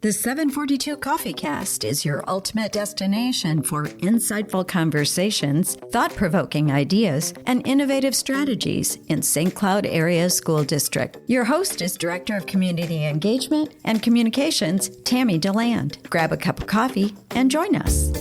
The 742 Coffee Cast is your ultimate destination for insightful conversations, thought-provoking ideas, and innovative strategies in St. Cloud Area School District. Your host is Director of Community Engagement and Communications, Tammy DeLand. Grab a cup of coffee and join us.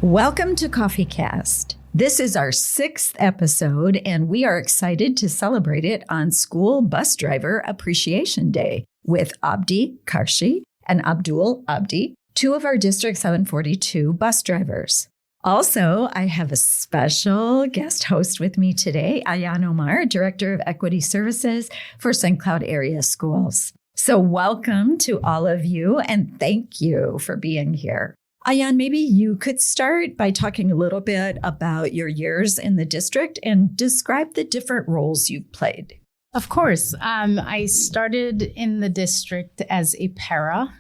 Welcome to Coffee Cast. This is our 6th episode, and we are excited to celebrate it on School Bus Driver Appreciation Day with Abdi Kaarshe and Abdi, two of our District 742 bus drivers. Also, I have a special guest host with me today, Ayan Omar, Director of Equity Services for St. Cloud Area Schools. So welcome to all of you, and thank you for being here. Ayan, maybe you could start by talking a little bit about your years in the district and describe the different roles you've played. Of course. I started in the district as a para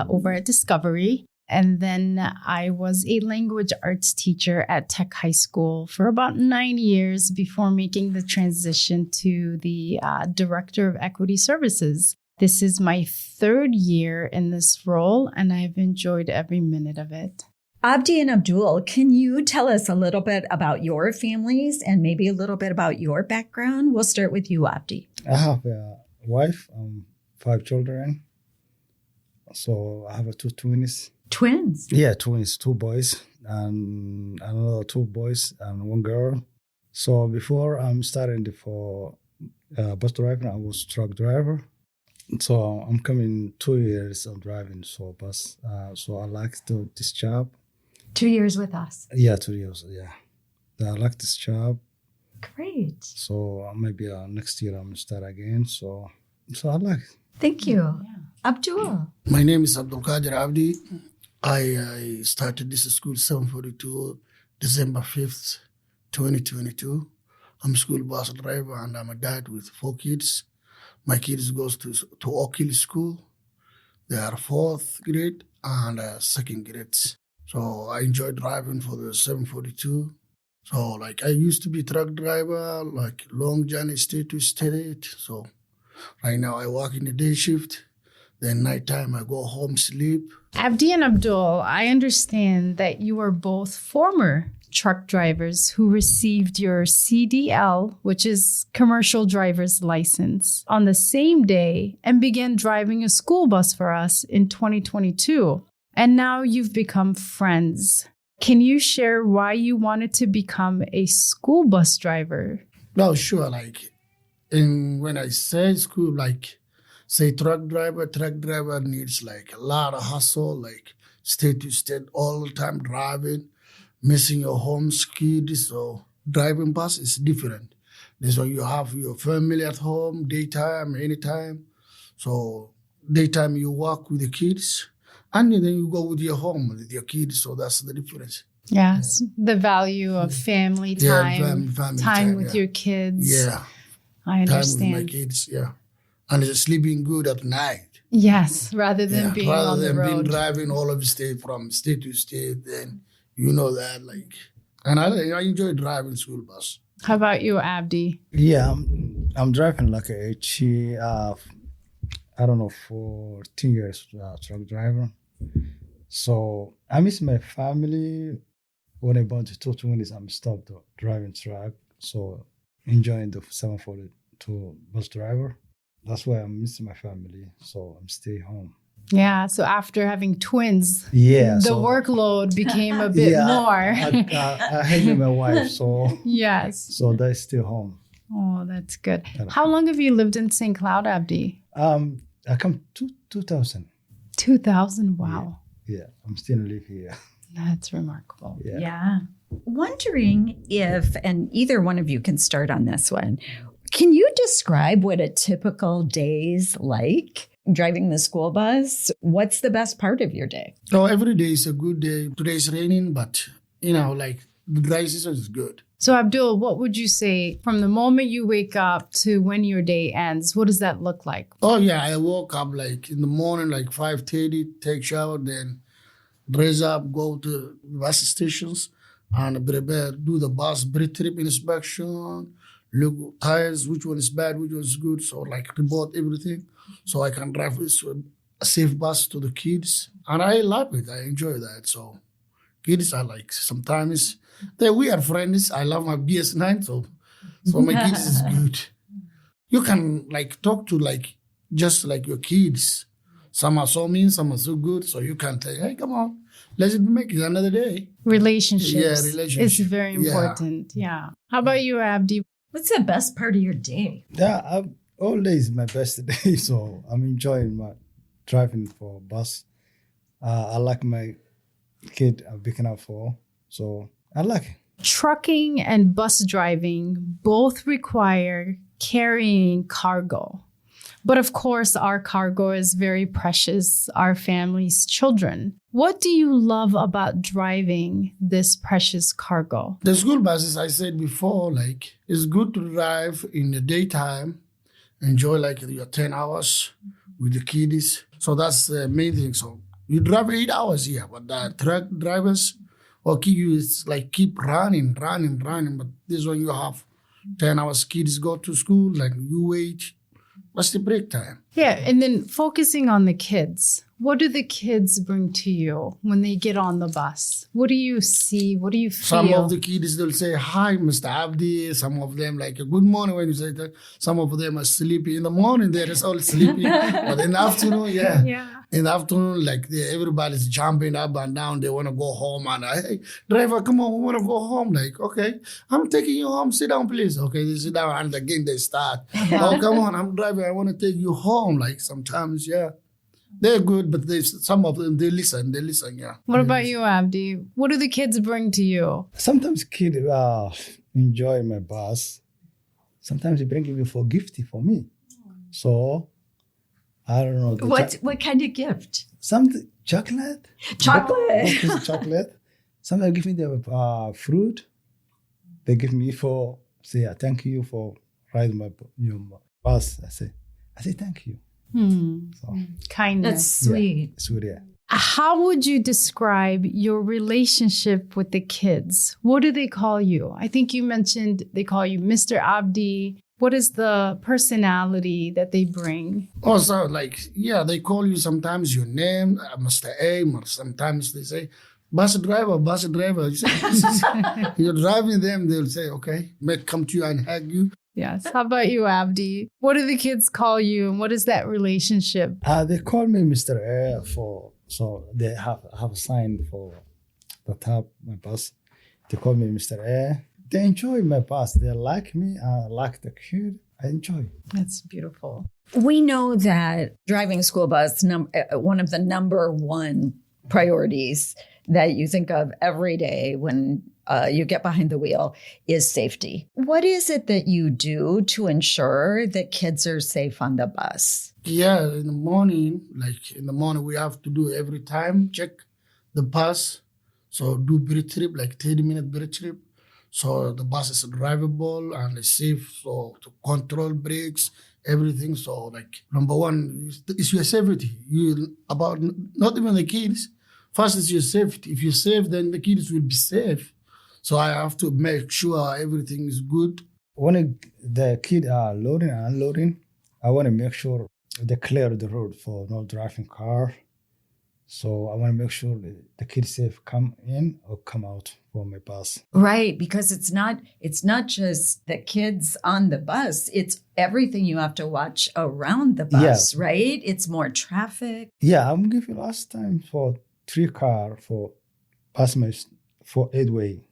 over at Discovery. And then I was a language arts teacher at Tech High School for about 9 years before making the transition to the Director of Equity Services. This is my 3rd year in this role, and I've enjoyed every minute of it. Abdi and Abdul, can you tell us a little bit about your families and maybe a little bit about your background? We'll start with you, Abdi. I have a wife, 5 children. So I have 2 twins. Twins? Yeah, twins, 2 boys and another 2 boys and 1 girl. So before I'm starting for bus driver, I was truck driver. So I'm coming 2 years of driving bus. So I like this job. 2 years with us. Yeah, 2 years. Yeah, I like this job. Great. So maybe next year I'm start again. So I like it. Thank you. Yeah. Abdul. My name is Abdul Abdi. I started this school 742 December 5th, 2022. I'm a school bus driver and I'm a dad with 4 kids. My kids goes to Oak Hill School. They are 4th grade and 2nd grades. So I enjoy driving for the 742. So I used to be truck driver, long journey state to state. So right now I work in the day shift. Then nighttime I go home, sleep. Abdi and Abdul, I understand that you are both former truck drivers who received your CDL, which is commercial driver's license, on the same day and began driving a school bus for us in 2022. And now you've become friends. Can you share why you wanted to become a school bus driver? No, sure. When I say school, say truck driver needs a lot of hustle, state to state all the time driving, missing your home kids. So driving bus is different. So you have your family at home, daytime, anytime. So daytime you work with the kids and then you go with your home with your kids. So that's the difference. Yes, the value of family time, family time with your kids. Yeah. I understand. Time with my kids, yeah. And just sleeping good at night. Yes, rather than being on the road. Rather than being driving all of the state from state to state, then you know that, and I enjoy driving school bus. How about you, Abdi? Yeah, I'm driving I don't know, 14 years truck driver. So I miss my family. When I born to 2 twins, I'm stopped driving truck. So enjoying the 742 bus driver. That's why I'm missing my family. So I'm stay home. Yeah. So after having twins, the workload became a bit more. I hate my wife. So yes. So they're still home. Oh, that's good. How long have you lived in St. Cloud, Abdi? I come 2000. 2000. Wow. Yeah. I'm still live here. That's remarkable. Yeah. Wondering if, and either one of you can start on this one, can you describe what a typical day's like driving the school bus? What's the best part of your day? Oh, every day is a good day. Today is raining, but the dry season is good. So Abdul, what would you say from the moment you wake up to when your day ends? What does that look like? Oh yeah, I woke up like in the morning, like 5:30, take shower, then dress up, go to bus stations, and prepare, do the bus pre-trip inspection, look tires, which one is bad, which one is good, so like report everything, so I can drive this a safe bus to the kids, and I love it. I enjoy that. So kids are like sometimes we are friends. I love my BS9, so my kids is good. You can like talk to like just like your kids. Some are so mean, some are so good. So you can say, hey, come on, let's make it another day. Relationships. Yeah, relationship. Is very important. Yeah. How about you, Abdi? What's the best part of your day? Yeah, all day is my best day, so I'm enjoying my driving for bus. I like my kid picking up for, so I like it. Trucking and bus driving both require carrying cargo. But of course, our cargo is very precious, our family's children. What do you love about driving this precious cargo? The school buses, I said before, like it's good to drive in the daytime, enjoy like your 10 hours with the kiddies. So that's the main thing. So you drive 8 hours here, but the truck drivers or keep running. But this one you have 10 hours, kids go to school, like you wait. What's the break time? Yeah, and then focusing on the kids. What do the kids bring to you when they get on the bus? What do you see? What do you feel? Some of the kids, they'll say, hi, Mr. Abdi. Some of them like, good morning when you say that. Some of them are sleepy. In the morning, they're just all sleepy. But in the afternoon, yeah. In the afternoon, like everybody's jumping up and down. They want to go home. And hey, driver, come on, we want to go home. Like, okay, I'm taking you home. Sit down, please. Okay, they sit down. And again, they start. Oh, come on, I'm driving. I want to take you home. Like sometimes, yeah. They're good, but some of them, they listen, yeah. What about you, Abdi? What do the kids bring to you? Sometimes kids enjoy my bus. Sometimes they bring me for gift for me. So, I don't know. What kind of gift? Something, chocolate. Chocolate. Sometimes they give me the fruit. They give me for, say, thank you for riding my bus. I say thank you. So. Kindness. That's sweet. Yeah, sweet, yeah. How would you describe your relationship with the kids? What do they call you? I think you mentioned they call you Mr. Abdi. What is the personality that they bring? Also, like, yeah, they call you sometimes your name, Mr. Aim, or sometimes they say, bus driver. You say, you're driving them, they'll say, okay, may come to you and hug you. Yes. How about you, Abdi? What do the kids call you, and what is that relationship? They call me Mr. A so they have a sign for the top my bus. They call me Mr. A. They enjoy my bus. They like me. I like the kid. I enjoy. That's beautiful. We know that driving a school bus, one of the number one priorities that you think of every day when you get behind the wheel is safety. What is it that you do to ensure that kids are safe on the bus? Yeah, in the morning we have to do every time, check the bus. So do pre-trip, like 30-minute pre-trip. So the bus is drivable and it's safe. So to control brakes, everything. So like number one is your safety. About not even the kids. First is your safety. If you're safe, then the kids will be safe. So I have to make sure everything is good. When the kids are loading and unloading, I want to make sure they clear the road for no driving car. So I want to make sure the kids safe come in or come out for my bus. Right, because it's not just the kids on the bus. It's everything you have to watch around the bus, right? It's more traffic. Yeah, I'm giving last time for 3 car for bus for 8-way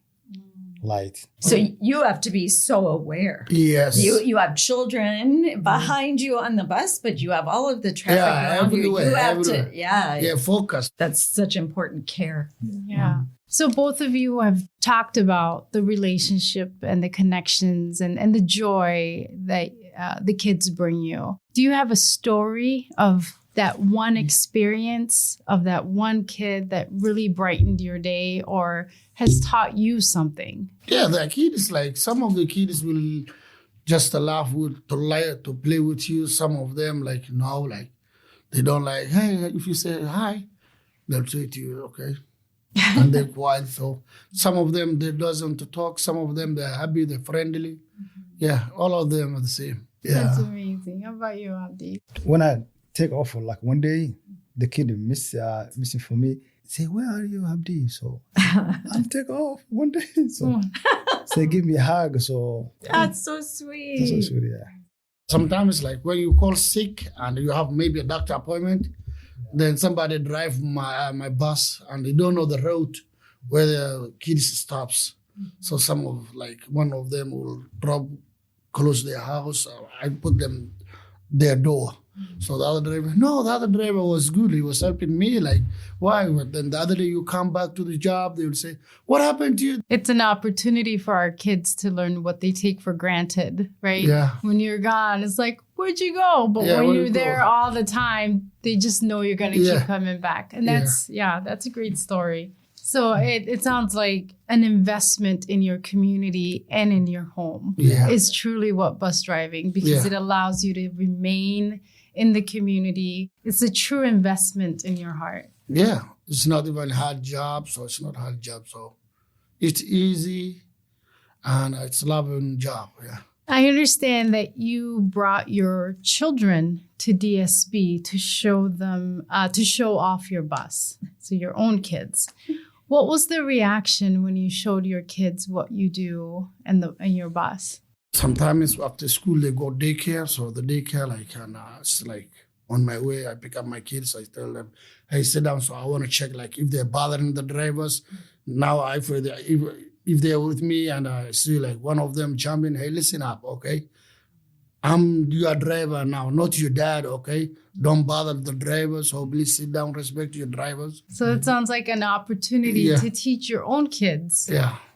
light. So you have to be so aware. Yes. You have children behind you on the bus, but you have all of the traffic around you. You have to, focus. That's such important care. Yeah. So both of you have talked about the relationship and the connections and the joy that the kids bring you. Do you have a story of that one experience of that one kid that really brightened your day or has taught you something? Yeah, the kids, like some of the kids will just laugh to play with you. Some of them, like, no, like, they don't like, hey, if you say hi, they'll say to you, okay. And they're quiet. So some of them, they doesn't to talk. Some of them, they're happy, they're friendly. Yeah, all of them are the same. Yeah. That's amazing. How about you, Abdi? When I take off for like one day, the kid missing for me. Say, where are you, Abdi? So I'm take off one day. So they give me a hug. So That's so sweet. that's so sweet, yeah. Sometimes, like when you call sick and you have maybe a doctor appointment, then somebody drive my bus and they don't know the road where the kids stops. So one of them will close their house. I put them their door. So the other driver was good. He was helping me. Like, why? But then the other day you come back to the job, they would say, what happened to you? It's an opportunity for our kids to learn what they take for granted, right? Yeah. When you're gone, it's like, where'd you go? But when you're there all the time, they just know you're going to keep coming back. And that's a great story. So it sounds like an investment in your community and in your home is truly what bus driving, because it allows you to remain in the community. It's a true investment in your heart. Yeah, it's not even a hard job, so it's not a hard job. So it's easy and it's a loving job, yeah. I understand that you brought your children to DSB to show them, to show off your bus, so your own kids. What was the reaction when you showed your kids what you do and your bus? Sometimes after school they go daycare, so the daycare it's like on my way I pick up my kids. I tell them, hey, sit down. So I want to check like if they're bothering the drivers. Now if they're with me and I see like one of them jumping, hey, listen up, okay? I'm your driver now, not your dad, okay? Don't bother the drivers, so please sit down, respect your drivers. So it sounds like an opportunity to teach your own kids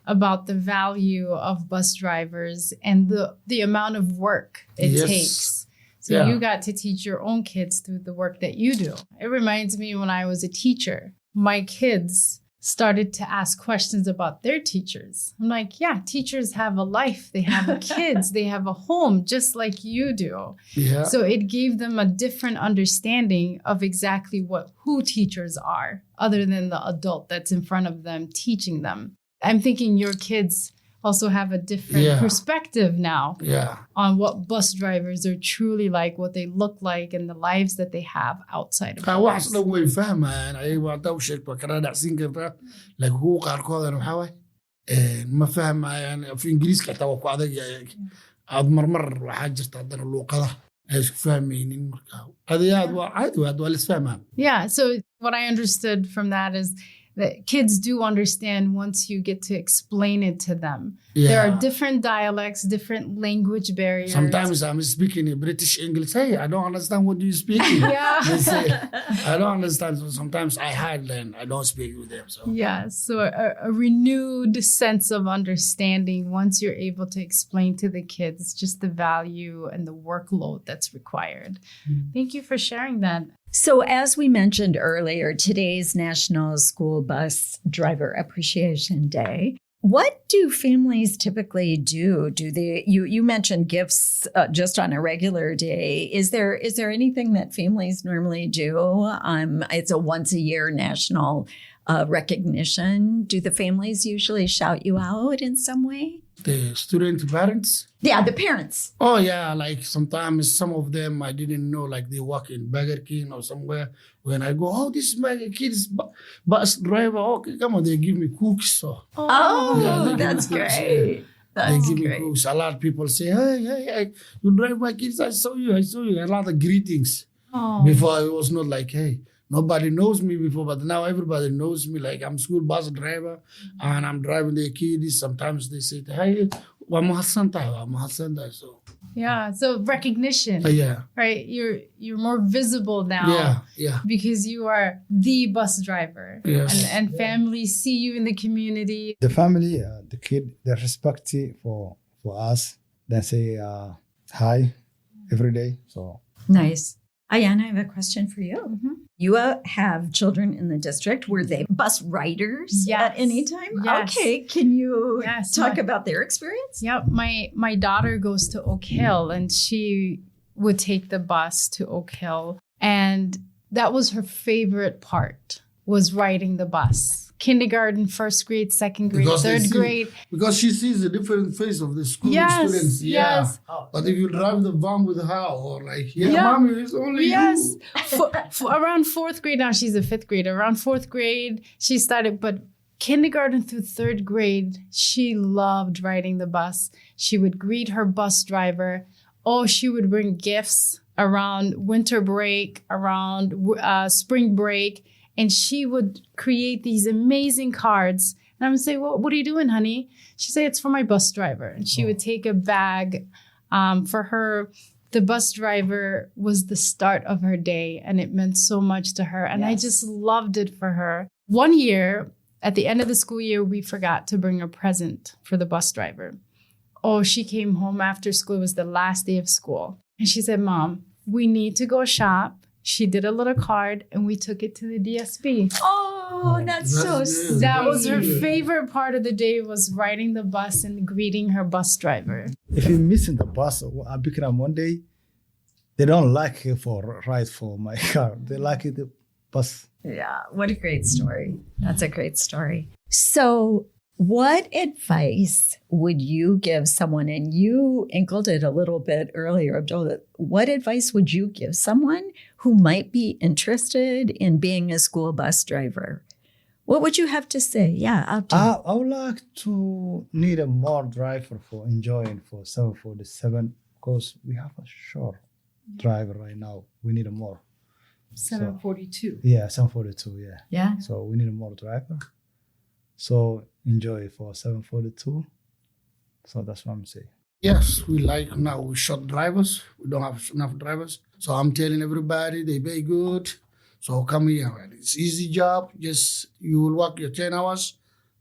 about the value of bus drivers and the amount of work it takes. So you got to teach your own kids through the work that you do. It reminds me when I was a teacher, my kids started to ask questions about their teachers. I'm like, yeah, teachers have a life. They have kids. They have a home, just like you do. Yeah. So it gave them a different understanding of exactly who teachers are, other than the adult that's in front of them teaching them. I'm thinking your kids also have a different perspective now on what bus drivers are truly like, what they look like, and the lives that they have outside of bus. like who qaarkoodana waxa way ma fahmayaan af Ingiriiska xitaa waa ku adag yahay aad marmar waxa jirta hadana luuqada ay isku fahmaynin marka adiyaad waa caadi waa la isfahmaa. Yeah, so what I understood from that is that kids do understand once you get to explain it to them. Yeah. There are different dialects, different language barriers. Sometimes I'm speaking in British English. Hey, I don't understand what you're speaking. They say, I don't understand. So sometimes I hide and I don't speak with them. So so a renewed sense of understanding once you're able to explain to the kids just the value and the workload that's required. Thank you for sharing that. So as we mentioned earlier, today's National School Bus Driver Appreciation Day. What do families typically do? You mentioned gifts just on a regular day. Is there anything that families normally do? It's a once a year national recognition. Do the families usually shout you out in some way? The student parents? Yeah, the parents. Oh, yeah. Like sometimes some of them I didn't know, like they work in Burger King or somewhere. When I go, this is my kid's bus driver. Okay, come on, they give me cooks. So. That's great. They give me cooks. A lot of people say, hey, you drive my kids. I saw you. A lot of greetings. Before it was not like, hey. Nobody knows me before, but now everybody knows me. Like I'm school bus driver and I'm driving their kids. Sometimes they say, hey, so so recognition. Right? You're more visible now. Because you are the bus driver. Yes. And families see you in the community. The family, the kid, they respect for us. They say hi every day. So nice. Ayan, I have a question for you. Mm-hmm. You have children in the district. Were they bus riders at any time? Yes. Okay. Can you Yes, talk about their experience? Yep. My daughter goes to Oak Hill, and she would take the bus to Oak Hill. And that was her favorite part, was riding the bus. Kindergarten, first grade, second grade, third grade. Because she sees the different face of the school students. Yes. But if you drive the van with her or like, mommy, it's only you. For around fourth grade, now she's a fifth grader. Around fourth grade, she started, but kindergarten through third grade, she loved riding the bus. She would greet her bus driver. Oh, she would bring gifts around winter break, around spring break. And she would create these amazing cards. And I would say, well, what are you doing, honey? She'd say, it's for my bus driver. And she would take a bag for her. The bus driver was the start of her day, and it meant so much to her. And I just loved it for her. One year, at the end of the school year, we forgot to bring a present for the bus driver. Oh, she came home after school. It was the last day of school. And she said, Mom, we need to go shop. She did a little card, and we took it to the DSP. Oh, that's so sweet. That was her favorite part of the day, was riding the bus and greeting her bus driver. If you're missing the bus, I pick it up one day, they don't like it for ride for my car. They like it the bus. Yeah, what a great story. That's a great story. So what advice would you give someone, and you inkled it a little bit earlier, Abdul, what advice would you give someone who might be interested in being a school bus driver? What would you have to say? Yeah, Abdul. I would like to need a more driver for enjoying for 747 because we have a short driver right now. We need a more. 742. Yeah, 742, yeah. Yeah. So we need a more driver. So enjoy for 742. So that's what I'm saying. Yes, we like now we short drivers. We don't have enough drivers. So I'm telling everybody they pay good. So come here. It's easy job. Just you will work your 10 hours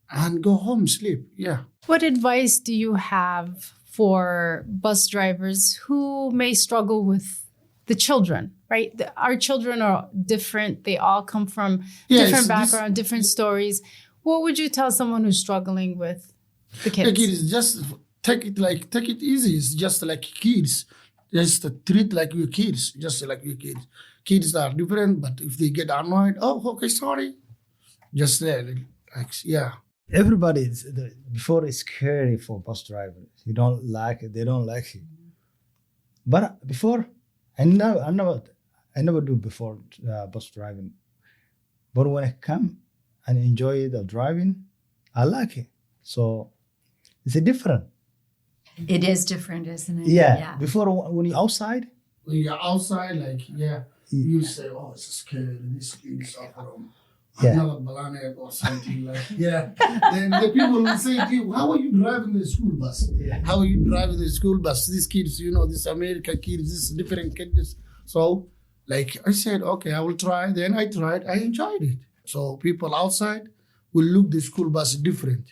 and go home, sleep. Yeah. What advice do you have for bus drivers who may struggle with the children, right? Our children are different. They all come from different backgrounds, different stories. What would you tell someone who's struggling with the kids? The kids, just take it easy. It's just like kids. Just treat like your kids, just like your kids. Kids are different, but if they get annoyed, oh, okay, sorry. Just yeah. Everybody before is scary for bus drivers. You don't like it, they don't like it. But before, I never do before bus driving. But when I come and enjoy the driving, I like it. So it's a different. It is different, isn't it? Yeah. Before when you're outside. When you're outside, you say, oh, it's scary. This kid is from another planet or something Then the people will say to you, how are you driving the school bus? Yeah. How are you driving the school bus? These kids, this American kids, this different kids. So, I said, okay, I will try. Then I tried. I enjoyed it. So people outside will look the school bus different.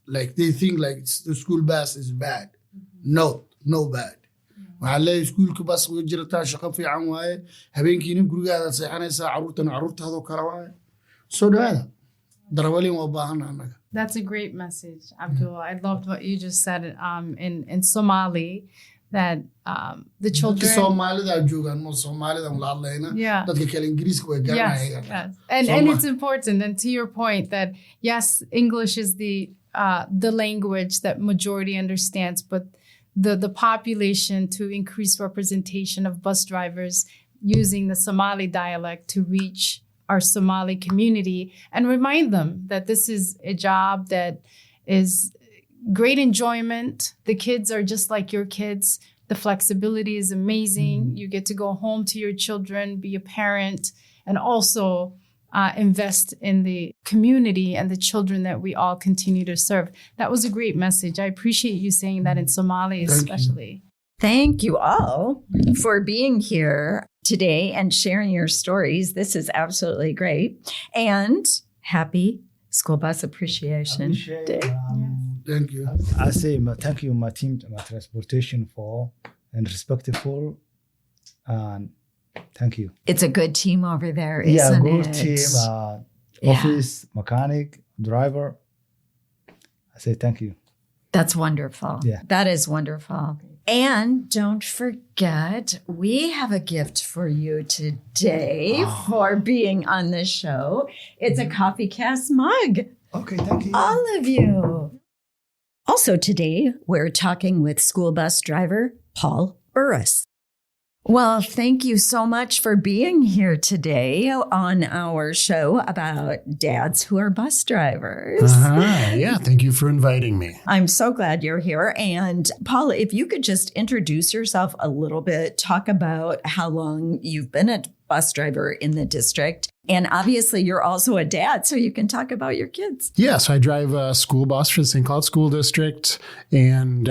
They think the school bus is bad. No bad. waxaa leeyahay iskuulka bas uga jirtaa shaqo fiican waaye habeenkiina gurigaada seexanaysaa caruurtaadoo kale waaye soo dhawaada darawaliin waa baahana annaga. That's a great message, Abdul. I loved what you just said in Somali, that the children... Soomaalida joogaan ma Soomaalida la hadlayna dadka kale Ingiriiska way garanayaan. Yes. And it's important, and to your point, that yes, English is the language that majority understands, but the population, to increase representation of bus drivers using the Somali dialect to reach our Somali community and remind them that this is a job that is great enjoyment. The kids are just like your kids. The flexibility is amazing. You get to go home to your children, be a parent, and also invest in the community and the children that we all continue to serve. That was a great message. I appreciate you saying that in Somali especially. Thank you all for being here today and sharing your stories. This is absolutely great. And happy School Bus Appreciation Day. Thank you. I say thank you, my team, my transportation for and respectful and Thank you. It's a good team over there, Yeah, isn't good it? team. Yeah. Office, mechanic, driver. I say thank you. That's wonderful. Yeah. That is wonderful. And don't forget, we have a gift for you today for being on the show. It's a Coffee Cast mug. Okay, thank you. All of you. Also today, we're talking with school bus driver Paul Burris. Well, thank you so much for being here today on our show about dads who are bus drivers. Yeah, thank you for inviting me. I'm so glad you're here. And Paul, if you could just introduce yourself a little bit, talk about how long you've been a bus driver in the district. And obviously, you're also a dad, so you can talk about your kids. Yeah, so I drive a school bus for the St. Cloud School District and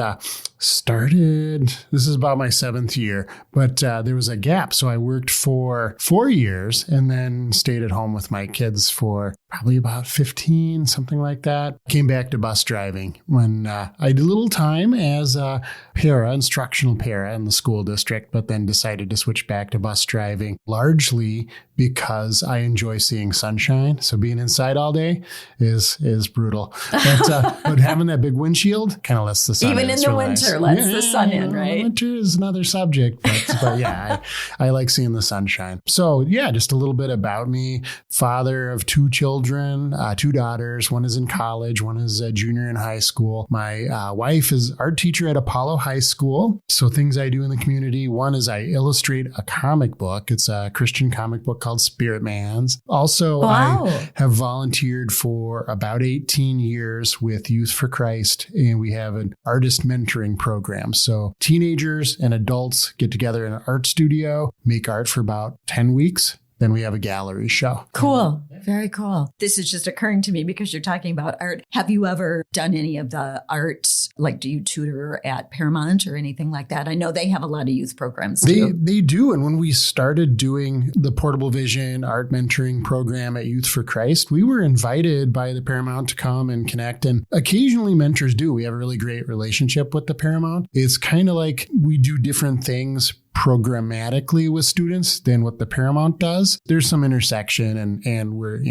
this is about my 7th year, but there was a gap. So I worked for 4 years and then stayed at home with my kids for probably about 15, something like that. Came back to bus driving when I did a little time as a instructional para in the school district, but then decided to switch back to bus driving, largely because I enjoy seeing sunshine. So being inside all day is brutal. But having that big windshield kind of lets the sun Even in the winter, lets the sun in, right? Winter is another subject, but yeah, I like seeing the sunshine. So yeah, just a little bit about me. Father of 2 children, 2 daughters. One is in college, one is a junior in high school. My wife is art teacher at Apollo High School. So things I do in the community, one is I illustrate a comic book. It's a Christian comic book called Spirit Man's. Also, Wow. I have volunteered for about 18 years with Youth for Christ, and we have an artist mentoring program. So teenagers and adults get together in an art studio, make art for about 10 weeks. Then we have a gallery show. Cool. Very cool. This is just occurring to me because you're talking about art. Have you ever done any of the art? Like, do you tutor at Paramount or anything like that? I know they have a lot of youth programs too. They do. And when we started doing the Portable Vision art mentoring program at Youth for Christ, we were invited by the Paramount to come and connect. And occasionally mentors do. We have a really great relationship with the Paramount. It's kind of like we do different things programmatically with students than what the Paramount does. There's some intersection and we're,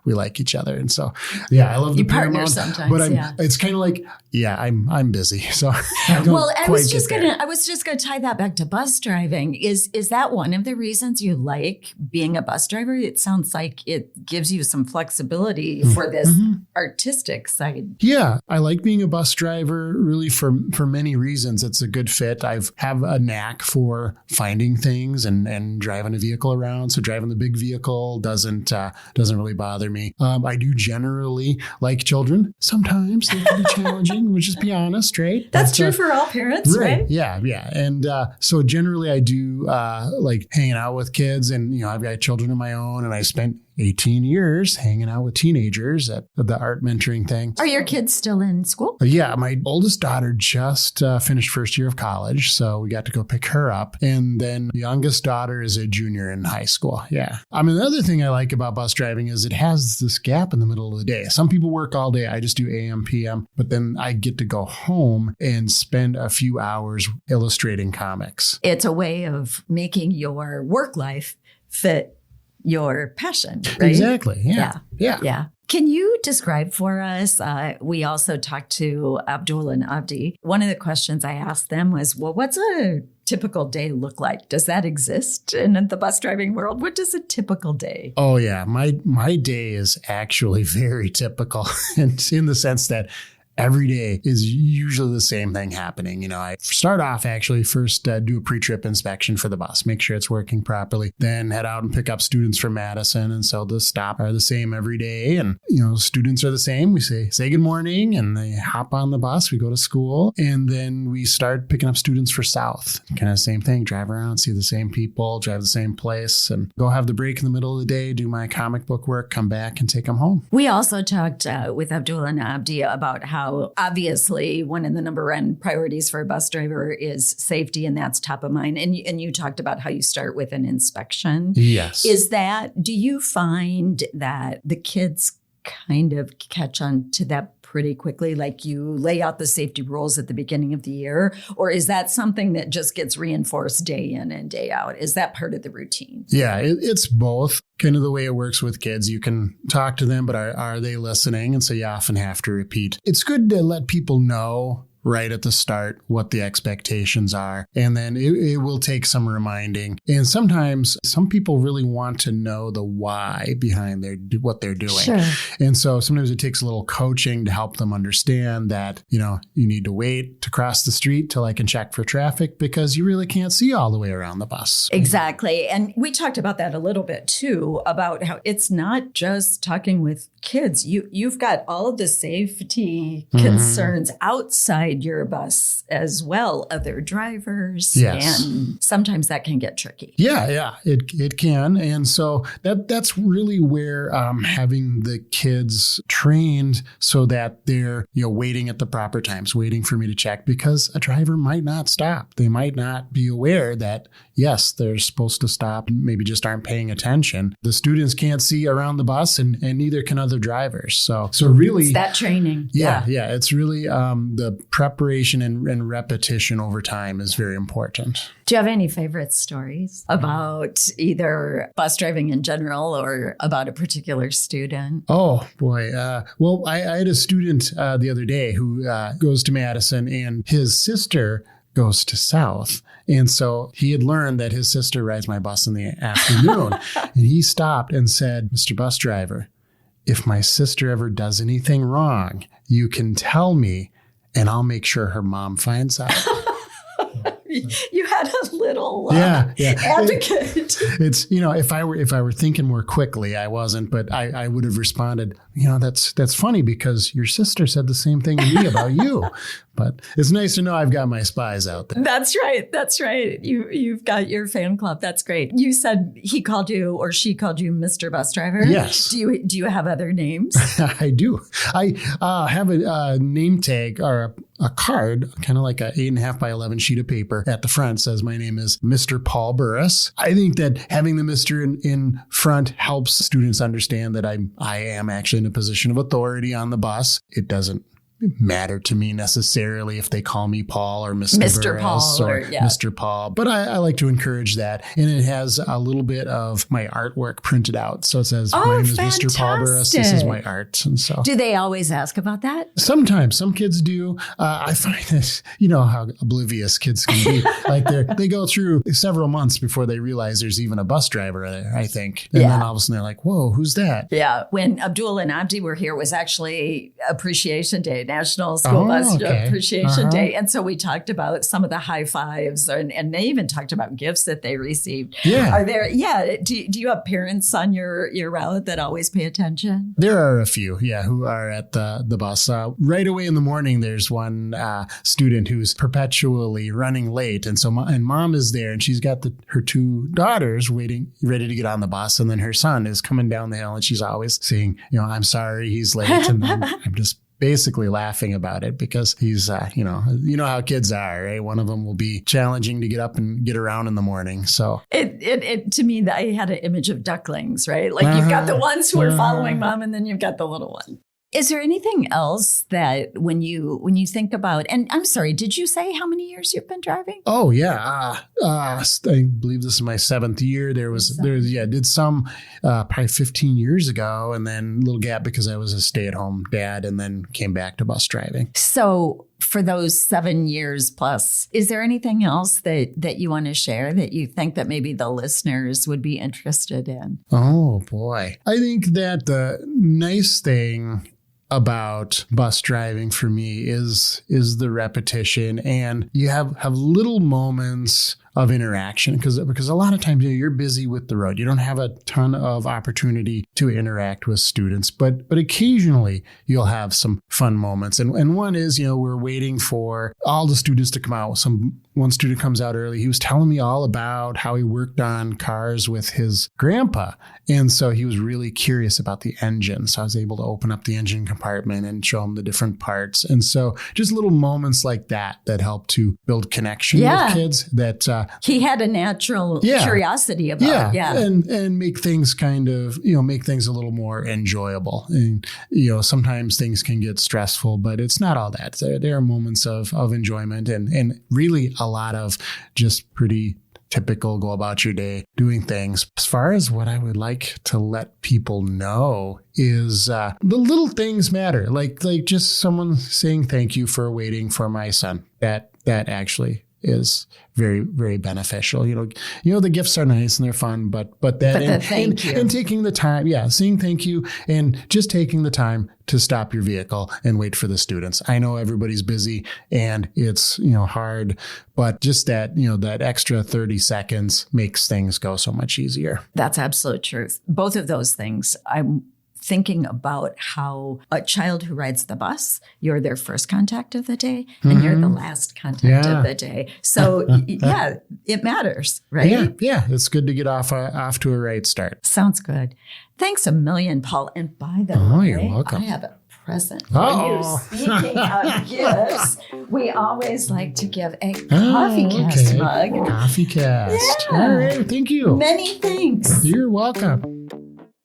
we like each other. And so, yeah, I love the Paramount sometimes, but yeah. It's kind of like, I'm busy. So I don't I quite was just get there. gonna tie that back to bus driving. Is that one of the reasons you like being a bus driver? It sounds like it gives you some flexibility for this artistic side. Yeah, I like being a bus driver really for many reasons. It's a good fit. I have a knack for finding things and driving a vehicle around. So driving the big vehicle doesn't really bother me. I do generally like children. Sometimes they can be challenging. We'll just be honest, right? That's true for all parents, right? Yeah. And so generally I do like hanging out with kids, and I've got children of my own, and I spent 18 years hanging out with teenagers at the art mentoring thing. Are your kids still in school? Yeah, my oldest daughter just finished first year of college, so we got to go pick her up. And then the youngest daughter is a junior in high school. Yeah. I mean, the other thing I like about bus driving is it has this gap in the middle of the day. Some people work all day. I just do AM, PM, but then I get to go home and spend a few hours illustrating comics. It's a way of making your work life fit your passion, right? Exactly. Yeah. Can you describe for us? We also talked to Abdul and Abdi. One of the questions I asked them was, well, what's a typical day look like? Does that exist in the bus driving world? What does a typical day? Oh, yeah. My day is actually very typical in the sense that every day is usually the same thing happening. I start off actually first do a pre-trip inspection for the bus, make sure it's working properly, then head out and pick up students from Madison. And so the stop are the same every day. And, students are the same. We say good morning, and they hop on the bus. We go to school, and then we start picking up students for South. Kind of same thing, drive around, see the same people, drive the same place, and go have the break in the middle of the day, do my comic book work, come back and take them home. We also talked with Abdul and Abdi about how obviously one of the number one priorities for a bus driver is safety, and that's top of mind. And you talked about how you start with an inspection. Yes. Do you find that the kids kind of catch on to that pretty quickly? Like you lay out the safety rules at the beginning of the year? Or is that something that just gets reinforced day in and day out? Is that part of the routine? Yeah, it's both. Kind of the way it works with kids. You can talk to them, but are they listening? And so you often have to repeat. It's good to let people know right at the start what the expectations are. And then it will take some reminding. And sometimes some people really want to know the why behind what they're doing. Sure. And so sometimes it takes a little coaching to help them understand that, you need to wait to cross the street till I can check for traffic because you really can't see all the way around the bus. Exactly. And we talked about that a little bit too, about how it's not just talking with kids. You've got all of the safety concerns outside your bus as well, other drivers. Yes. And sometimes that can get tricky. Yeah, it can. And so that's really where having the kids trained so that they're, waiting at the proper times, waiting for me to check, because a driver might not stop. They might not be aware that, yes, they're supposed to stop, maybe just aren't paying attention. The students can't see around the bus and neither can other drivers. So really it's that training. Yeah. It's really the preparation and repetition over time is very important. Do you have any favorite stories about either bus driving in general or about a particular student? Oh, boy. Well, I had a student the other day who goes to Madison and his sister goes to South. And so he had learned that his sister rides my bus in the afternoon. And he stopped and said, "Mr. Bus Driver, if my sister ever does anything wrong, you can tell me and I'll make sure her mom finds out." You had a little advocate. It's, if I were thinking more quickly, I wasn't, but I would have responded, that's funny because your sister said the same thing to me about you. But it's nice to know I've got my spies out there. That's right. You've got your fan club. That's great. You said he called you or she called you Mr. Bus Driver. Yes. Do you have other names? I do. I have a name tag or a card, kind of like a 8.5 by 11 sheet of paper at the front says my name is Mr. Paul Burris. I think that having the Mr. in front helps students understand that I am actually in a position of authority on the bus. It doesn't matter to me necessarily if they call me Paul or Mr. Burris Paul or Mr. Paul, but I like to encourage that. And it has a little bit of my artwork printed out. So it says, my name is Mr. Paul Burris. This is my art. And so, do they always ask about that? Sometimes some kids do. I find that, how oblivious kids can be. Like they go through several months before they realize there's even a bus driver there, I think. And then all of a sudden they're like, whoa, who's that? Yeah. When Abdul and Abdi were here, it was actually Appreciation Day, National School Bus Appreciation Day. And so we talked about some of the high fives and they even talked about gifts that they received. Yeah. Are there, do you have parents on your route that always pay attention? There are a few, who are at the bus. Right away in the morning, there's one student who's perpetually running late. And so mom is there and she's got her two daughters waiting, ready to get on the bus. And then her son is coming down the hill and she's always saying, I'm sorry, he's late. And I'm just basically laughing about it because he's, you know how kids are, right? One of them will be challenging to get up and get around in the morning. So it to me, I had an image of ducklings, right? Like you've got the ones who are following mom and then you've got the little one. Is there anything else that when you think about, and I'm sorry, did you say how many years you've been driving? Oh, yeah. I believe this is my 7th year. Did some probably 15 years ago and then a little gap because I was a stay-at-home dad and then came back to bus driving. So for those 7 years plus, is there anything else that you want to share that you think that maybe the listeners would be interested in? Oh, boy. I think that the nice thing about bus driving for me is the repetition, and you have little moments of interaction because a lot of times you're busy with the road. You don't have a ton of opportunity to interact with students, but occasionally you'll have some fun moments. And one is, we're waiting for all the students to come out. One student comes out early. He was telling me all about how he worked on cars with his grandpa. And so he was really curious about the engine. So I was able to open up the engine compartment and show him the different parts. And so just little moments like that help to build connection with kids that he had a natural curiosity about and make things make things a little more enjoyable. And sometimes things can get stressful, but it's not all that. There are moments of enjoyment and really a lot of just pretty typical go about your day doing things. As far as what I would like to let people know is the little things matter. Like just someone saying thank you for waiting for my son. That actually is very, very beneficial. The gifts are nice and they're fun, but thank you. And taking the time, saying thank you and just taking the time to stop your vehicle and wait for the students. I know everybody's busy and it's, hard, but just that, that extra 30 seconds makes things go so much easier. That's absolute truth. Both of those things. I'm thinking about how a child who rides the bus, you're their first contact of the day and you're the last contact of the day. So it matters, right? Yeah. It's good to get off to a right start. Sounds good. Thanks a million, Paul. And by the way, you're welcome. I have a present for you. Speaking of gifts, we always like to give a Coffee Cast mug. Coffee Cast. Yeah. All right. Thank you. Many thanks. You're welcome.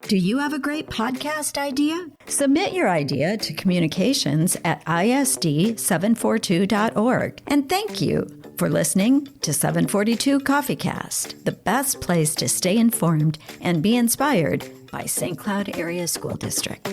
Do you have a great podcast idea? Submit your idea to communications@isd742.org. And thank you for listening to 742 Coffee Cast, the best place to stay informed and be inspired by St. Cloud Area School District.